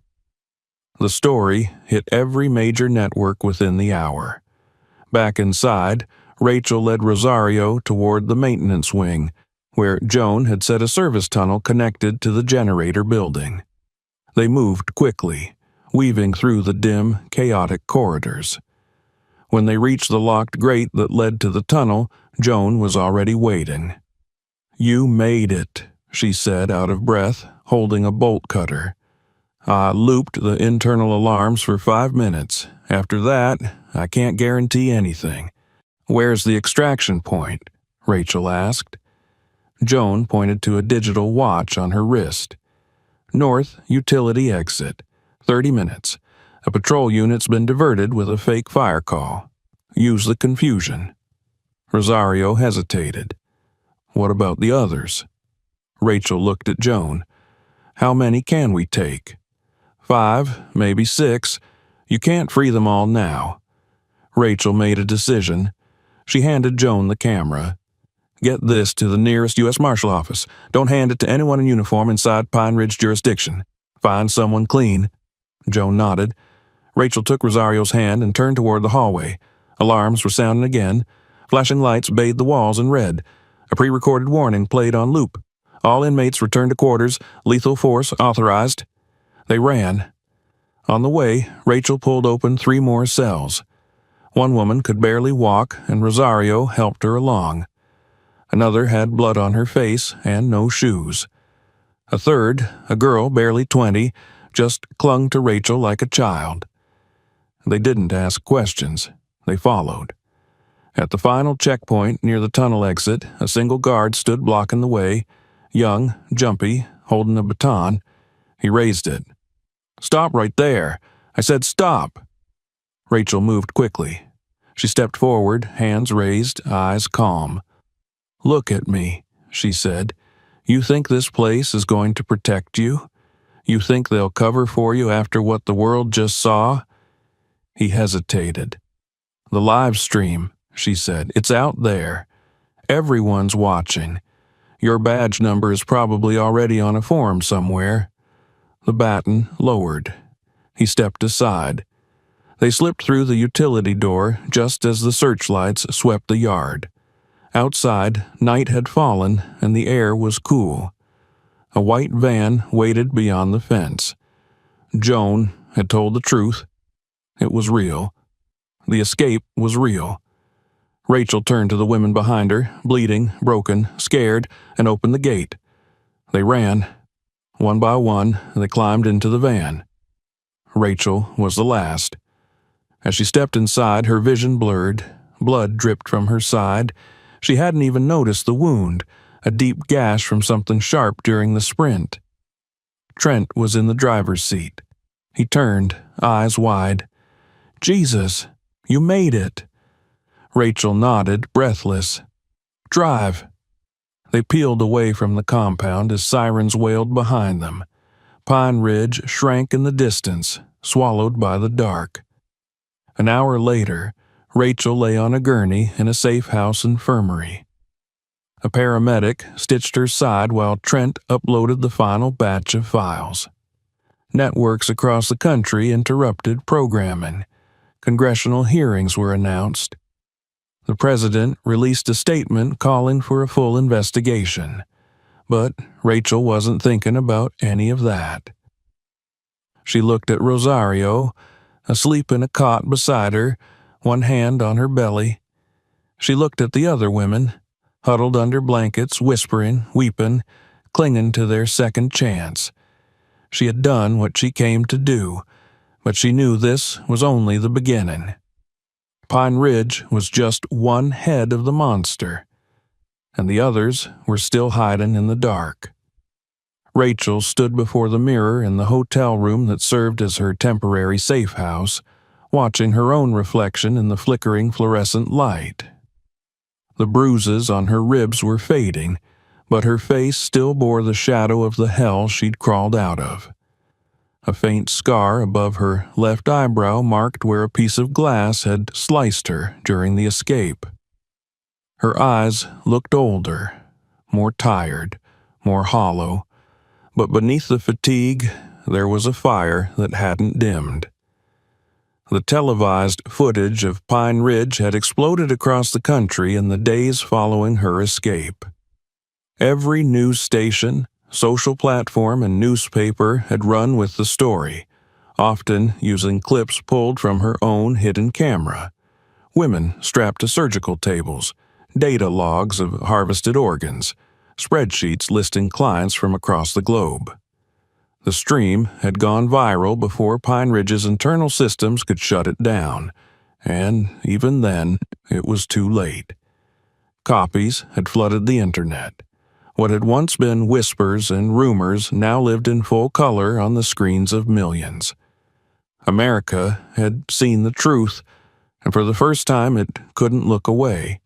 The story hit every major network within the hour. Back inside, Rachel led Rosario toward the maintenance wing, where Joan had set a service tunnel connected to the generator building. They moved quickly, weaving through the dim, chaotic corridors. When they reached the locked grate that led to the tunnel, Joan was already waiting. "You made it," she said out of breath, holding a bolt cutter. "I looped the internal alarms for 5 minutes. After that, I can't guarantee anything." "Where's the extraction point?" Rachel asked. Joan pointed to a digital watch on her wrist. "North utility exit. 30 minutes. A patrol unit's been diverted with a fake fire call. Use the confusion." Rosario hesitated. "What about the others?" Rachel looked at Joan. "How many can we take?" 5, maybe 6. You can't free them all now." Rachel made a decision. She handed Joan the camera. "Get this to the nearest U.S. Marshal office. Don't hand it to anyone in uniform inside Pine Ridge jurisdiction. Find someone clean." Joan nodded. Rachel took Rosario's hand and turned toward the hallway. Alarms were sounding again. Flashing lights bathed the walls in red. A pre-recorded warning played on loop. "All inmates return to quarters. Lethal force authorized." They ran. On the way, Rachel pulled open 3 more cells. One woman could barely walk, and Rosario helped her along. Another had blood on her face and no shoes. A third, a girl barely 20, just clung to Rachel like a child. They didn't ask questions. They followed. At the final checkpoint near the tunnel exit, a single guard stood blocking the way, young, jumpy, holding a baton. He raised it. "Stop right there! I said stop!" Rachel moved quickly. She stepped forward, hands raised, eyes calm. "Look at me," she said. "You think this place is going to protect you? You think they'll cover for you after what the world just saw?" He hesitated. "The live stream," she said. "It's out there. Everyone's watching. Your badge number is probably already on a form somewhere." The baton lowered. He stepped aside. They slipped through the utility door just as the searchlights swept the yard. Outside, night had fallen and the air was cool. A white van waited beyond the fence. Joan had told the truth. It was real. The escape was real. Rachel turned to the women behind her, bleeding, broken, scared, and opened the gate. They ran. One by one, they climbed into the van. Rachel was the last. As she stepped inside, her vision blurred. Blood dripped from her side. She hadn't even noticed the wound, a deep gash from something sharp during the sprint. Trent was in the driver's seat. He turned, eyes wide. "Jesus, you made it." Rachel nodded, breathless. "Drive." They peeled away from the compound as sirens wailed behind them. Pine Ridge shrank in the distance, swallowed by the dark. An hour later, Rachel lay on a gurney in a safe house infirmary. A paramedic stitched her side while Trent uploaded the final batch of files. Networks across the country interrupted programming. Congressional hearings were announced. The president released a statement calling for a full investigation. But Rachel wasn't thinking about any of that. She looked at Rosario, asleep in a cot beside her, one hand on her belly. She looked at the other women, huddled under blankets, whispering, weeping, clinging to their second chance. She had done what she came to do, but she knew this was only the beginning. Pine Ridge was just one head of the monster, and the others were still hiding in the dark. Rachel stood before the mirror in the hotel room that served as her temporary safe house, watching her own reflection in the flickering fluorescent light. The bruises on her ribs were fading, but her face still bore the shadow of the hell she'd crawled out of. A faint scar above her left eyebrow marked where a piece of glass had sliced her during the escape. Her eyes looked older, more tired, more hollow, but beneath the fatigue there was a fire that hadn't dimmed. The televised footage of Pine Ridge had exploded across the country in the days following her escape. Every news station, social platform, and newspaper had run with the story, often using clips pulled from her own hidden camera. Women strapped to surgical tables, data logs of harvested organs, spreadsheets listing clients from across the globe. The stream had gone viral before Pine Ridge's internal systems could shut it down, and even then, it was too late. Copies had flooded the internet. What had once been whispers and rumors now lived in full color on the screens of millions. America had seen the truth, and for the first time it couldn't look away.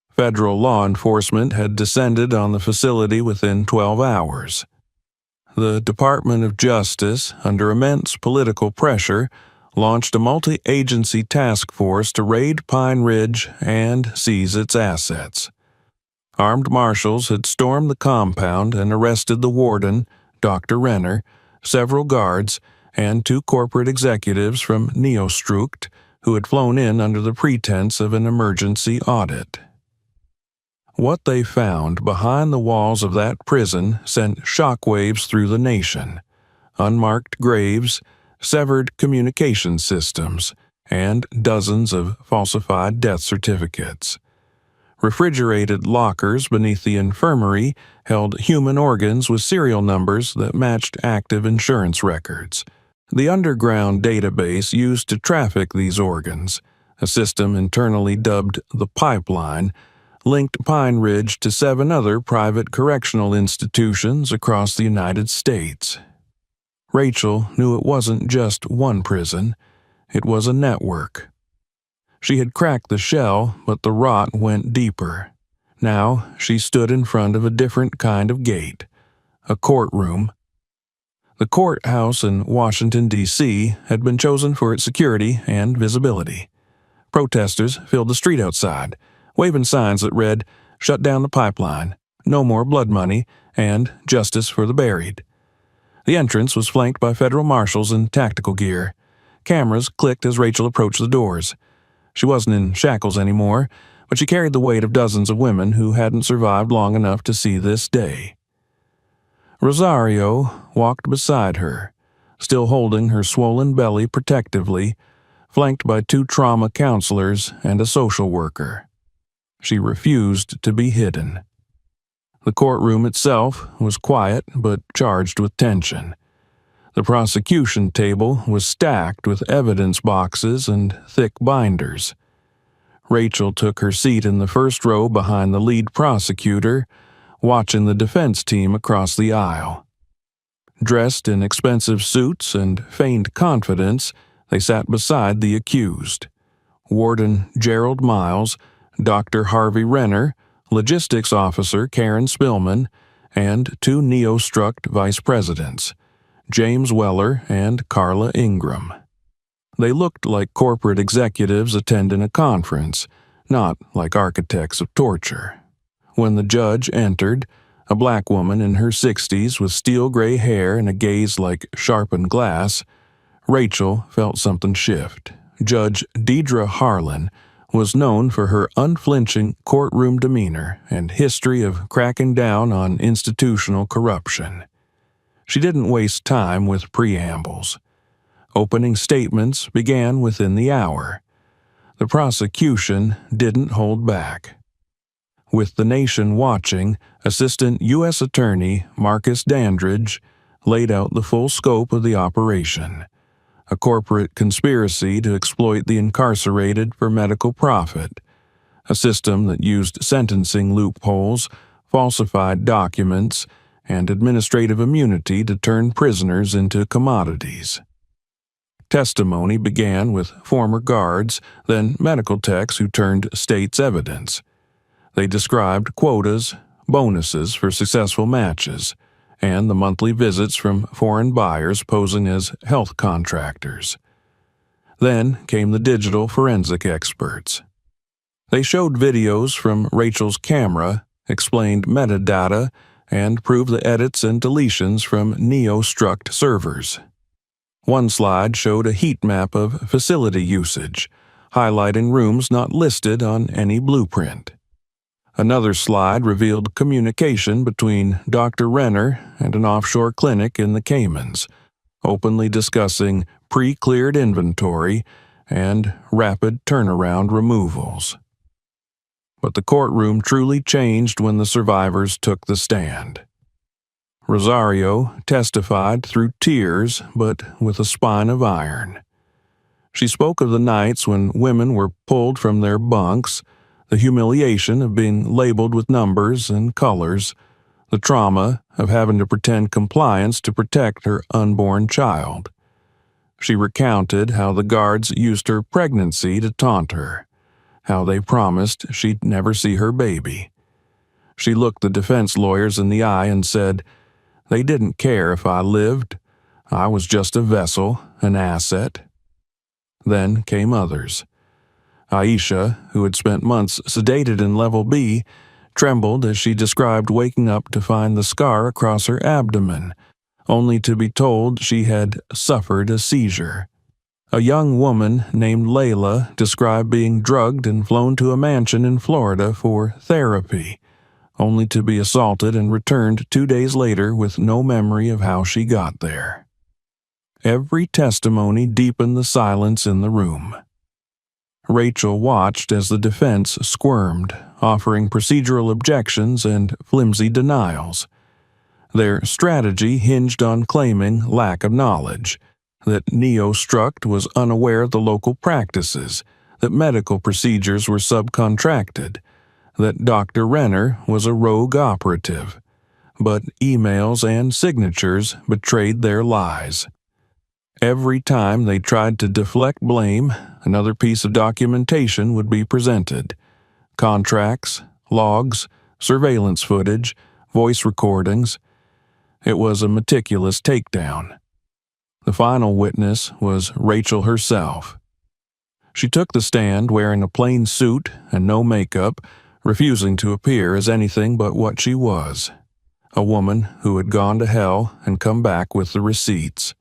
Federal law enforcement had descended on the facility within 12 hours. The Department of Justice, under immense political pressure, launched a multi-agency task force to raid Pine Ridge and seize its assets. Armed marshals had stormed the compound and arrested the warden, Dr. Renner, several guards, and 2 corporate executives from Neostruct who had flown in under the pretense of an emergency audit. What they found behind the walls of that prison sent shockwaves through the nation. Unmarked graves, severed communication systems, and dozens of falsified death certificates. Refrigerated lockers beneath the infirmary held human organs with serial numbers that matched active insurance records. The underground database used to traffic these organs, a system internally dubbed the Pipeline, linked Pine Ridge to 7 other private correctional institutions across the United States. Rachel knew it wasn't just one prison, it was a network. She had cracked the shell, but the rot went deeper. Now she stood in front of a different kind of gate, a courtroom. The courthouse in Washington, D.C. had been chosen for its security and visibility. Protesters filled the street outside, waving signs that read, "Shut down the pipeline, no more blood money, and justice for the buried." The entrance was flanked by federal marshals in tactical gear. Cameras clicked as Rachel approached the doors. She wasn't in shackles anymore, but she carried the weight of dozens of women who hadn't survived long enough to see this day. Rosario walked beside her, still holding her swollen belly protectively, flanked by 2 trauma counselors and a social worker. She refused to be hidden. The courtroom itself was quiet but charged with tension. The prosecution table was stacked with evidence boxes and thick binders. Rachel took her seat in the first row behind the lead prosecutor, watching the defense team across the aisle. Dressed in expensive suits and feigned confidence, they sat beside the accused. Warden Gerald Miles, Dr. Harvey Renner, Logistics Officer Karen Spillman, and two neo-struct vice presidents, James Weller and Carla Ingram. They looked like corporate executives attending a conference, not like architects of torture. When the judge entered, a black woman in her 60s with steel-gray hair and a gaze like sharpened glass, Rachel felt something shift. Judge Deidre Harlan was known for her unflinching courtroom demeanor and history of cracking down on institutional corruption. She didn't waste time with preambles. Opening statements began within the hour. The prosecution didn't hold back. With the nation watching, Assistant U.S. Attorney Marcus Dandridge laid out the full scope of the operation: a corporate conspiracy to exploit the incarcerated for medical profit, a system that used sentencing loopholes, falsified documents, and administrative immunity to turn prisoners into commodities. Testimony began with former guards, then medical techs who turned state's evidence. They described quotas, bonuses for successful matches, and the monthly visits from foreign buyers posing as health contractors. Then came the digital forensic experts. They showed videos from Rachel's camera, explained metadata, and proved the edits and deletions from neo-struct servers. One slide showed a heat map of facility usage, highlighting rooms not listed on any blueprint. Another slide revealed communication between Dr. Renner and an offshore clinic in the Caymans, openly discussing pre-cleared inventory and rapid turnaround removals. But the courtroom truly changed when the survivors took the stand. Rosario testified through tears, but with a spine of iron. She spoke of the nights when women were pulled from their bunks, the humiliation of being labeled with numbers and colors, the trauma of having to pretend compliance to protect her unborn child. She recounted how the guards used her pregnancy to taunt her, how they promised she'd never see her baby. She looked the defense lawyers in the eye and said, "They didn't care if I lived. I was just a vessel, an asset." Then came others. Aisha, who had spent months sedated in Level B, trembled as she described waking up to find the scar across her abdomen, only to be told she had suffered a seizure. A young woman named Layla described being drugged and flown to a mansion in Florida for therapy, only to be assaulted and returned 2 days later with no memory of how she got there. Every testimony deepened the silence in the room. Rachel watched as the defense squirmed, offering procedural objections and flimsy denials. Their strategy hinged on claiming lack of knowledge, that neo-struct was unaware of the local practices, that medical procedures were subcontracted, that Dr. Renner was a rogue operative. But emails and signatures betrayed their lies. Every time they tried to deflect blame, another piece of documentation would be presented: contracts, logs, surveillance footage, voice recordings. It was a meticulous takedown. The final witness was Rachel herself. She took the stand wearing a plain suit and no makeup, refusing to appear as anything but what she was: a woman who had gone to hell and come back with the receipts.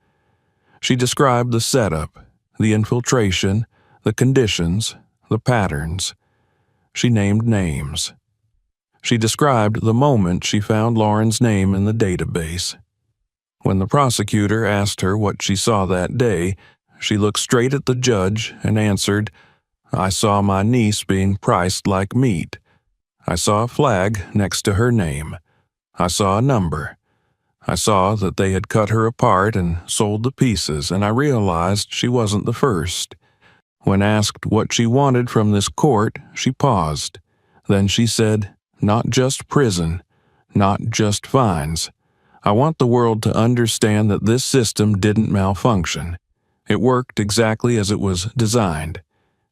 She described the setup, the infiltration, the conditions, the patterns. She named names. She described the moment she found Lauren's name in the database. When the prosecutor asked her what she saw that day, she looked straight at the judge and answered, "I saw my niece being priced like meat. I saw a flag next to her name. I saw a number. I saw that they had cut her apart and sold the pieces, and I realized she wasn't the first." When asked what she wanted from this court, she paused. Then she said, "Not just prison, not just fines. I want the world to understand that this system didn't malfunction. It worked exactly as it was designed,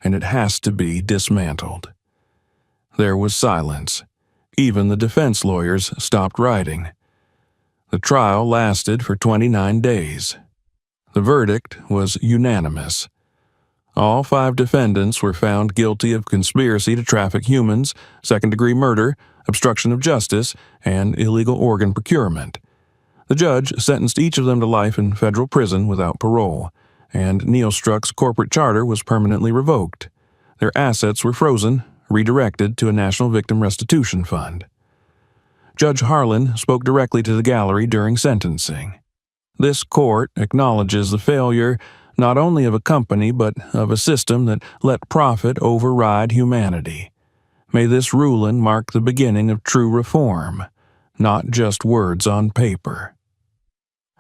and it has to be dismantled." There was silence. Even the defense lawyers stopped writing. The trial lasted for 29 days. The verdict was unanimous. All 5 defendants were found guilty of conspiracy to traffic humans, second-degree murder, obstruction of justice, and illegal organ procurement. The judge sentenced each of them to life in federal prison without parole, and Neostruck's corporate charter was permanently revoked. Their assets were frozen, redirected to a National Victim Restitution Fund. Judge Harlan spoke directly to the gallery during sentencing. "This court acknowledges the failure not only of a company but of a system that let profit override humanity. May this ruling mark the beginning of true reform, not just words on paper."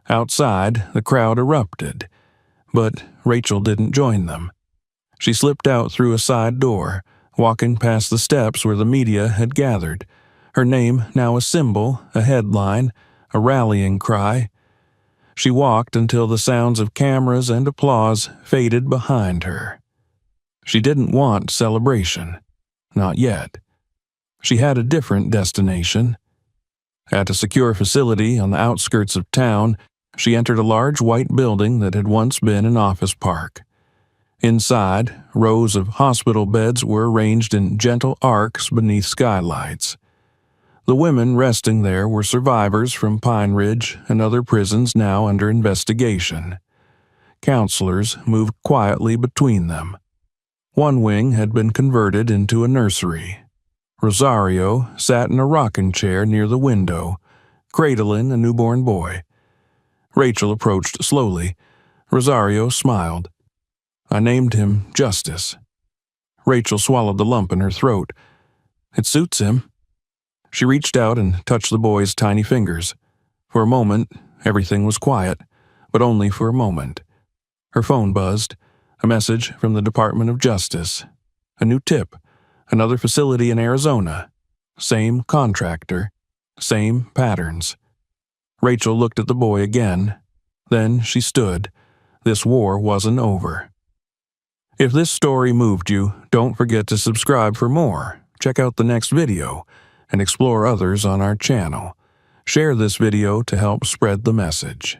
Outside, the crowd erupted, but Rachel didn't join them. She slipped out through a side door, walking past the steps where the media had gathered, her name now a symbol, a headline, a rallying cry. She walked until the sounds of cameras and applause faded behind her. She didn't want celebration. Not yet. She had a different destination. At a secure facility on the outskirts of town, she entered a large white building that had once been an office park. Inside, rows of hospital beds were arranged in gentle arcs beneath skylights. The women resting there were survivors from Pine Ridge and other prisons now under investigation. Counselors moved quietly between them. One wing had been converted into a nursery. Rosario sat in a rocking chair near the window, cradling a newborn boy. Rachel approached slowly. Rosario smiled. "I named him Justice." Rachel swallowed the lump in her throat. "It suits him." She reached out and touched the boy's tiny fingers. For a moment, everything was quiet, but only for a moment. Her phone buzzed. A message from the Department of Justice. A new tip. Another facility in Arizona. Same contractor. Same patterns. Rachel looked at the boy again. Then she stood. This war wasn't over. If this story moved you, don't forget to subscribe for more. Check out the next video and explore others on our channel. Share this video to help spread the message.